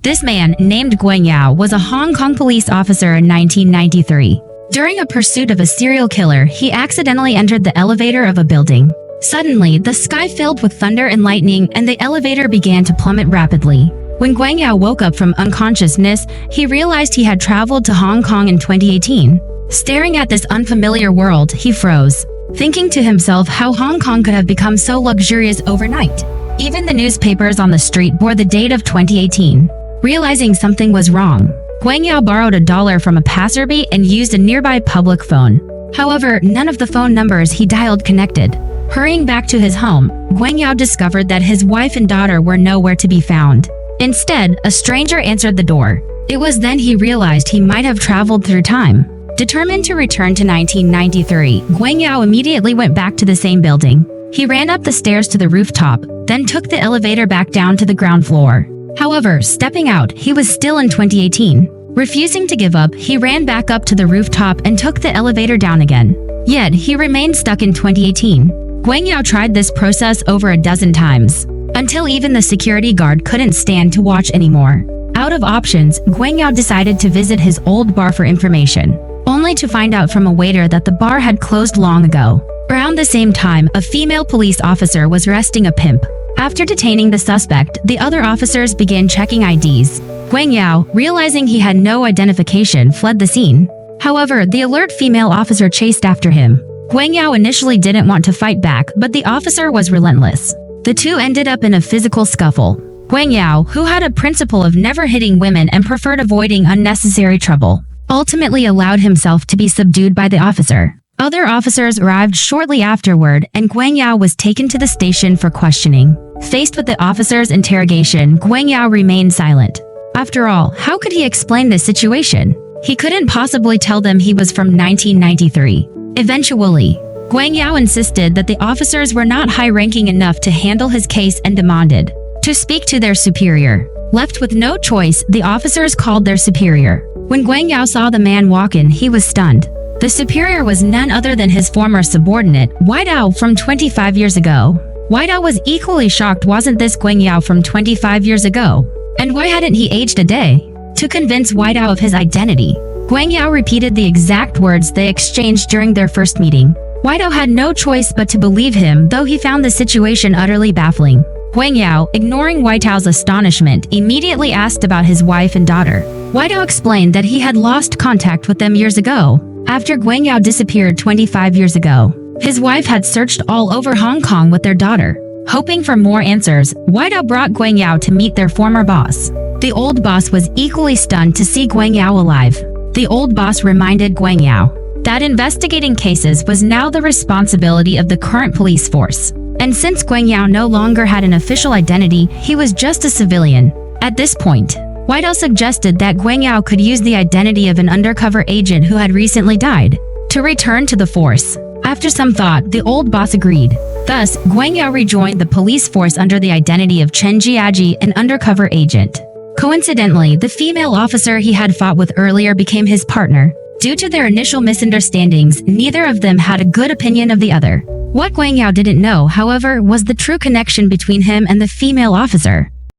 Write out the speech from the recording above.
This man, named Guang Yao, was a Hong Kong police officer in 1993. During a pursuit of a serial killer, he accidentally entered the elevator of a building. Suddenly, the sky filled with thunder and lightning, and the elevator began to plummet rapidly. When Guang Yao woke up from unconsciousness, he realized he had traveled to Hong Kong in 2018. Staring at this unfamiliar world, he froze, thinking to himself how Hong Kong could have become so luxurious overnight. Even the newspapers on the street bore the date of 2018. Realizing something was wrong, Guang Yao borrowed $1 from a passerby and used a nearby public phone. However, none of the phone numbers he dialed connected. Hurrying back to his home, Guang Yao discovered that his wife and daughter were nowhere to be found. Instead, a stranger answered the door. It was then he realized he might have traveled through time. Determined to return to 1993, Guang Yao immediately went back to the same building. He ran up the stairs to the rooftop, then took the elevator back down to the ground floor. However, stepping out, he was still in 2018. Refusing to give up, he ran back up to the rooftop and took the elevator down again. Yet, he remained stuck in 2018. Guang Yao tried this process over a dozen times, until even the security guard couldn't stand to watch anymore. Out of options, Guang Yao decided to visit his old bar for information, only to find out from a waiter that the bar had closed long ago. Around the same time, a female police officer was arresting a pimp. After detaining the suspect, the other officers began checking IDs. Guang Yao, realizing he had no identification, fled the scene. However, the alert female officer chased after him. Guang Yao initially didn't want to fight back, but the officer was relentless. The two ended up in a physical scuffle. Guang Yao, who had a principle of never hitting women and preferred avoiding unnecessary trouble, ultimately allowed himself to be subdued by the officer. Other officers arrived shortly afterward, and Guang Yao was taken to the station for questioning. Faced with the officer's interrogation, Guang Yao remained silent. After all, how could he explain this situation? He couldn't possibly tell them he was from 1993. Eventually, Guang Yao insisted that the officers were not high-ranking enough to handle his case and demanded to speak to their superior. Left with no choice, the officers called their superior. When Guang Yao saw the man walk in, he was stunned. The superior was none other than his former subordinate, Wai Dao, from 25 years ago. Wai Dao was equally shocked. Wasn't this Guang Yao from 25 years ago? And why hadn't he aged a day? To convince Wai Dao of his identity, Guang Yao repeated the exact words they exchanged during their first meeting. Wai Dao had no choice but to believe him, though he found the situation utterly baffling. Guang Yao, ignoring Wai Dao's astonishment, immediately asked about his wife and daughter. Wai Dao explained that he had lost contact with them years ago, after Guang Yao disappeared 25 years ago. His wife had searched all over Hong Kong with their daughter. Hoping for more answers, Wai Dao brought Guang Yao to meet their former boss. The old boss was equally stunned to see Guang Yao alive. The old boss reminded Guang Yao that investigating cases was now the responsibility of the current police force. And since Guang Yao no longer had an official identity, he was just a civilian. At this point, Wai Dao suggested that Guang Yao could use the identity of an undercover agent who had recently died to return to the force. After some thought, the old boss agreed. Thus, Guang Yao rejoined the police force under the identity of Chen Jiaji, an undercover agent. Coincidentally, the female officer he had fought with earlier became his partner. Due to their initial misunderstandings, neither of them had a good opinion of the other. What Guang Yao didn't know, however, was the true connection between him and the female officer.